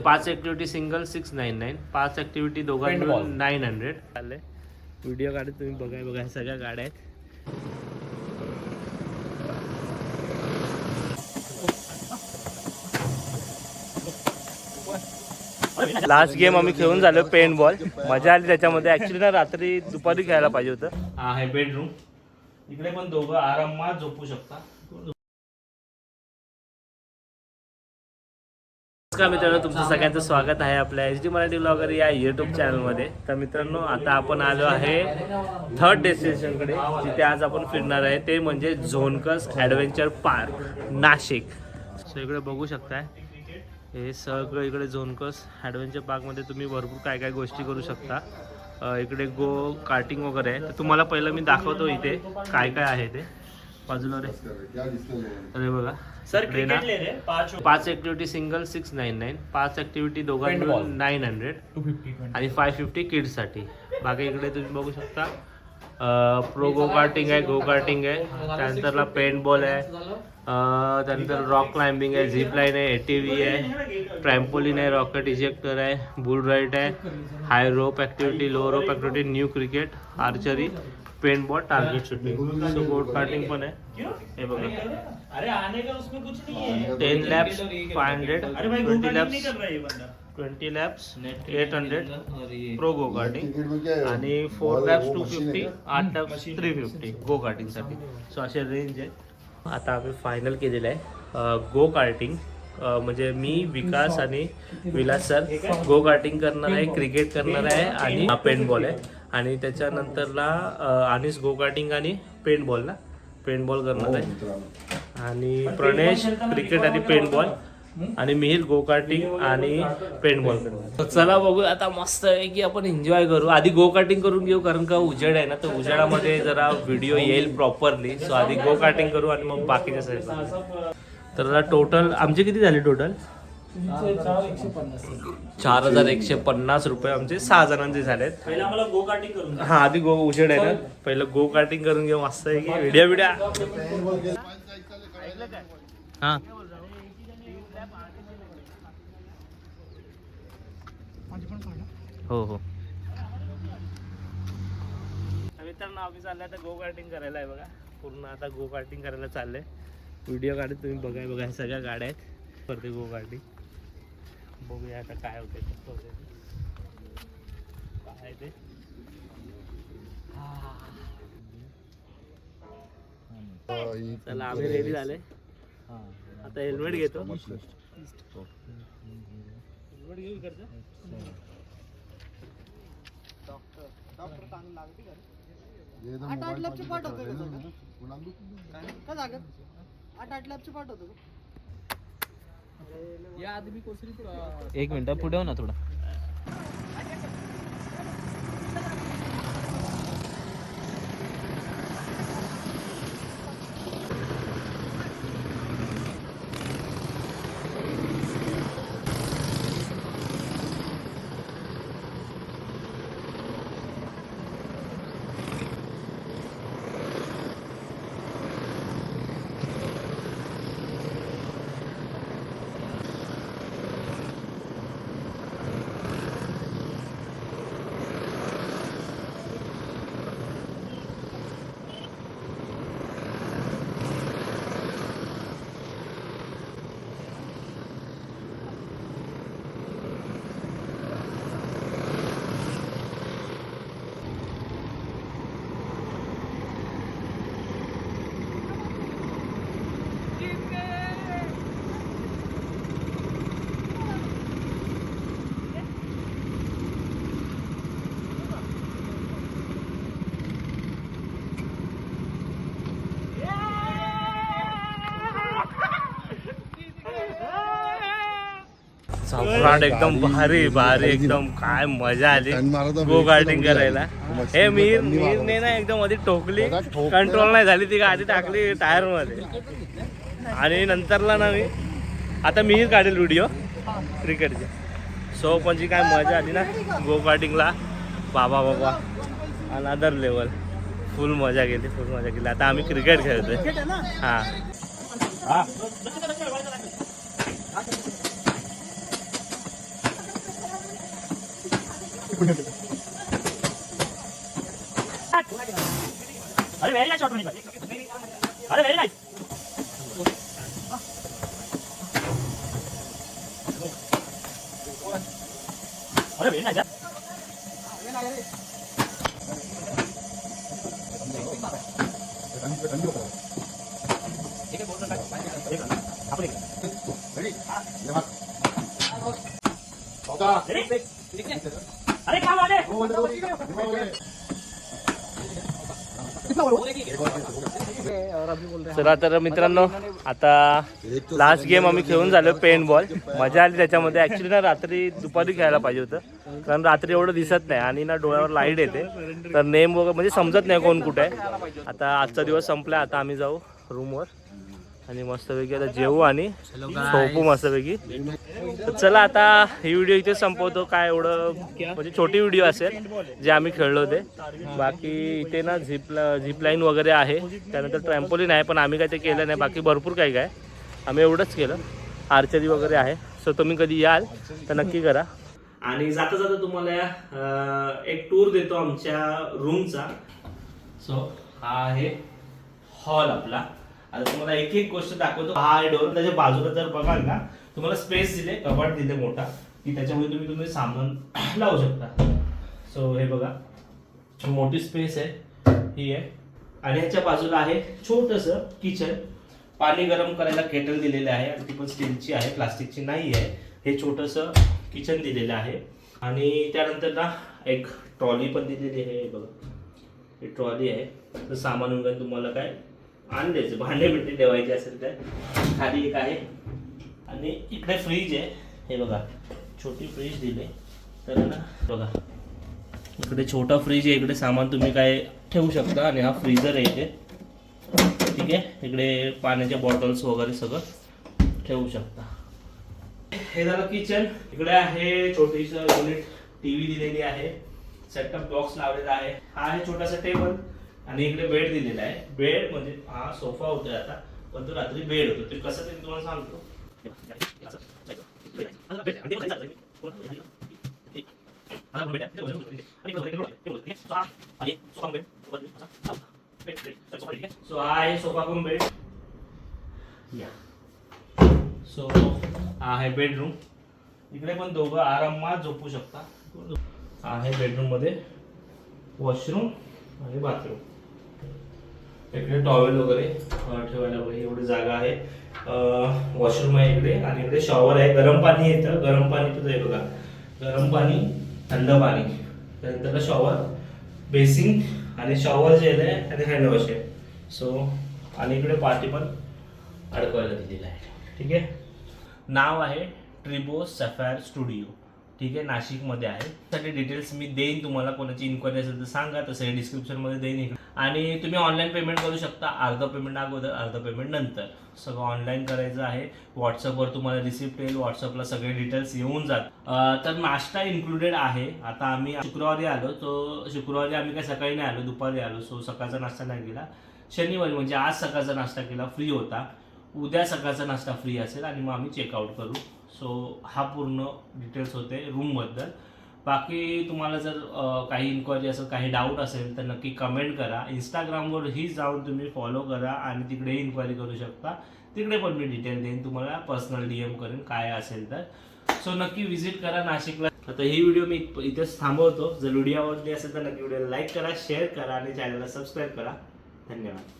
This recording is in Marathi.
5 ॲक्टिव्हिटी सिंगल 699, 5 ॲक्टिव्हिटी दोघांना 900 चालले. व्हिडिओ काढत तुम्ही बघा सगळ्या गाड्या आहेत. लास्ट गेम आम्ही खेळून झालो पेन बॉल. मजा आली त्याच्यामध्ये. ऍक्च्युली ना रात्री दुपारी खेळायला पाहिजे होतं. हा आहे बेडरूम. इकडे पण दोघं आरामात झोपू शकता. नमस्कार मित्रांनो, तुमचं सगळ्यांचं स्वागत आहे आपल्या HD मराठी ब्लॉगर या यूट्यूब चॅनलमध्ये. तर मित्रांनो, आता आपण आलो आहे थर्ड डेस्टिनेशनकडे, जिथे आज आपण फिरणार आहे. ते म्हणजे झोनकस ॲडव्हेंचर पार्क नाशिक. सो इकडे बघू शकताय, हे सगळं इकडे झोनकस ॲडव्हेंचर पार्कमध्ये तुम्ही भरपूर काय काय गोष्टी करू शकता. इकडे गो कार्टिंग वगैरे आहे. तर तुम्हाला पहिलं मी दाखवतो इथे काय काय आहे ते बाजूला. अरे बघा सर, 5 ॲक्टिव्हिटी सिंगल 699, 5 ॲक्टिव्हिटी दोघांना 900 आणि 550 किड्ससाठी. बाकी इकडे तुम्ही बघू शकता प्रो गो कार्टिंग आहे, गो कार्टिंग आहे, त्यानंतरला पेंट बॉल आहे, त्यानंतर रॉक क्लाइम्बिंग आहे, झिप लाईन आहे, ATV आहे, ट्रॅम्पोलिन आहे, रॉकेट इजेक्टर आहे, बुल राईड आहे, high rope activity, low rope activity, new cricket, archery, paint ball, target shooting. So go karting पण आहे. हे बघा 10 laps 500, 20 laps 800 pro go karting आणि 4 लॅप्स 250, 8 लॅप्स 350 गो कार्टिंगसाठी. सो असे रेंज आहे. आता आम्ही फायनल केलेलं आहे गो कार्टिंग. म्हणजे मी, विकास आणि विलास सर गो कार्टिंग करणार आहे, क्रिकेट करणार आहे आणि पेंट बॉल आहे. आणि त्याच्यानंतरला अनिस गो कार्टिंग आणि पेंट बॉल करणार आहे. आणि प्रणेश क्रिकेट आणि पेंट बॉल आणि मिहिर गो कार्टिंग आणि पेंट बॉल करणार. तर चला बघू आता. मस्त आहे की आपण एन्जॉय करू. आधी गो कार्टिंग करून घेऊ, कारण का उजेड आहे ना, तर उजेडामध्ये जरा व्हिडिओ येईल प्रॉपरली. सो आधी गो कार्टिंग करू आणि मग बाकीच्या साईड. तर टोटल आमचे किती झाले? टोटल 4150 रुपये आमचे 6 जणांचे झालेत. पहिला आम्हाला गो कार्टिंग करून, हा आधी गो उजेड आहे ना, पहिलं गो कार्टिंग करून घेऊ. मस्त आहे की व्हिडिओ हा. हो मित्रांनो, आम्ही चाललंय आता गो कार्टिंग करायला. आहे बघा पूर्ण आता गो कार्टिंग करायला चाललंय. व्हिडिओ काढत तुम्ही बघा सगळ्या गाड्या आहेत करते गो कार्टिंग. बघूया आता काय होते, काय ते. चला आम्ही रेडी झाले. आता हेल्मेट घेतो. हेल्मेट घेऊ इकडचं. एक मिनिट पुढे हो ना थोडा. सम्राट एकदम भारी एकदम काय मजा आली गो कार्टिंग करायला. हे मीरने ना एकदम आधी ठोकली, कंट्रोल नाही झाली, ती गाडी टाकली टायर मध्ये. आणि नंतरला ना मी आता मीच काढेल व्हिडिओ क्रिकेटचे. सो पण जी काय मजा आली ना गो कार्टिंगला, बाबा अनदर लेवल. फुल मजा केली. आता आम्ही क्रिकेट खेळतोय. हा अरे व्हेरी नाईस शॉट म्हणजे अरे व्हेरी नाईस अरे व्हेरी नाईस अरे क्या बात है चला तर मित्रांनो आता लास्ट गेम आम्ही खेळून झालो पेंट बॉल मजा आली त्याच्यामध्ये ऍक्च्युली ना रात्री दुपारी खेळायला पाहिजे होतं कारण रात्री एवढं दिसत नाही आणि ना डोळ्यावर लाईट येते तर नेम वगैरे म्हणजे समजत नाही कोण कुठे आहे आता आजचा दिवस संपला आता आम्ही जाऊ रूमवर आणि मस्तपैकी आता जेवू आणि झोपू मस्तपैकी तर चला आता ही व्हिडिओ इथे संपवतो काय एवढं म्हणजे छोटी व्हिडिओ असेल जे आम्ही खेळलो होते बाकी इथे ना झिप लाईन वगैरे आहे त्यानंतर ट्रॅम्पोलिन आहे पण आम्ही काय ते केलं नाही बाकी भरपूर काही काय आम्ही एवढंच केलं आर्चरी वगैरे आहे सो तुम्ही कधी याल तर नक्की करा आणि जाता जाता तुम्हाला एक टूर देतो आमच्या रूमचा सो हा आहे हॉल आपला आता तुम्हाला एक एक गोष्ट दाखवतो हा आहे डोर त्याच्या बाजूला जर बघाल ना तुम्हाला स्पेस दिले कपाट दिले मोठा की त्याच्यामध्ये तुम्ही सामान लावू शकता सो हे बघा मोठी स्पेस आहे ही आहे आणि ह्याच्या बाजूला आहे छोटंसं किचन पाणी गरम करायला केटल दिलेलं आहे आणि ती पण स्टीलची आहे प्लास्टिकची नाही आहे हे छोटंसं किचन दिलेलं आहे आणि त्यानंतर ना एक ट्रॉली पण दिलेली आहे बघा ही ट्रॉली आहे तर सामान वगैरे तुम्हाला काय आणलेच भांडे बिंडे ठेवायचे असेल तर खाली एक आहे आणि इकडे फ्रीज आहे हे बघा छोटी फ्रीज दिले तर ना बघा इकडे छोटा फ्रीज आहे इकडे सामान तुम्ही काय ठेवू शकता आणि हा फ्रीजर आहे इथे ठीक आहे इकडे पाण्याच्या बॉटल्स वगैरे सगळं ठेवू शकता हे झालं किचन इकडे आहे छोटीसं युनिट टीव्ही दिलेली आहे सेटअप बॉक्स लावलेला आहे हा आहे छोटासा टेबल आणि इकडे बेड दिलेला आहे बेड म्हणजे हा सोफा होता आता पण तो रात्री बेड होतो ते कसं ते तुम्हाला सांगतो सो हा आहे सोफा कम बेड या सो हा आहे बेडरूम इकडे पण दोघं आरामात झोपू शकता हा आहे बेडरूम मध्ये वॉशरूम आणि बाथरूम इकडे टॉवेल वगैरे ठेवायला वगैरे एवढी जागा आहे वॉशरूम आहे इकडे आणि इकडे शॉवर आहे गरम पाणी येतं गरम पाणी तुझं आहे बघा गरम पाणी थंड पाणी त्यानंतर शॉवर बेसिंग आणि शॉवर जे आहे आणि हँड वॉश आहे सो आणि इकडे पार्टी पण अडकवायला दिलेलं आहे ठीक आहे नाव आहे ट्रिबो सफायर स्टुडिओ ठीक आहे नाशिकमध्ये आहे त्याचे डिटेल्स मी देईन तुम्हाला कोणाची इन्क्वायरी असेल तर सांगा तसं हे डिस्क्रिप्शनमध्ये देईन आणि तुम्ही ऑनलाईन पेमेंट करू शकता अर्ध पेमेंट अगोदर अर्ध पेमेंट नंतर सगळं ऑनलाईन करायचं आहे व्हॉट्सअपवर तुम्हाला रिसिप्ट येईल व्हॉट्सअपला सगळे डिटेल्स येऊन जात तर नाश्ता इन्क्लुडेड आहे आता आम्ही शुक्रवारी आलो तो शुक्रवारी आम्ही काय सकाळी नाही आलो दुपारी आलो सो सकाळचा नाश्ता नाही केला शनिवारी म्हणजे आज सकाळचा नाश्ता केला फ्री होता उद्या सकाळचा नाश्ता फ्री असेल आणि मग आम्ही चेकआउट करू सो हा पूर्ण डिटेल्स होते रूमबद्दल बाकी तुम्हाला जर काही इन्क्वायरी असेल काही डाऊट असेल तर नक्की कमेंट करा इंस्टाग्रामवरही जाऊन तुम्ही फॉलो करा आणि तिकडेही इन्क्वायरी करू शकता तिकडे पण मी डिटेल देईन तुम्हाला पर्सनल DM करेन काय असेल तर सो नक्की व्हिजिट करा नाशिकला आता ही व्हिडिओ मी इथेच थांबवतो जर व्हिडिओ आवडली असेल तर नक्की व्हिडिओला लाईक करा शेअर करा आणि चॅनलला सबस्क्राईब करा धन्यवाद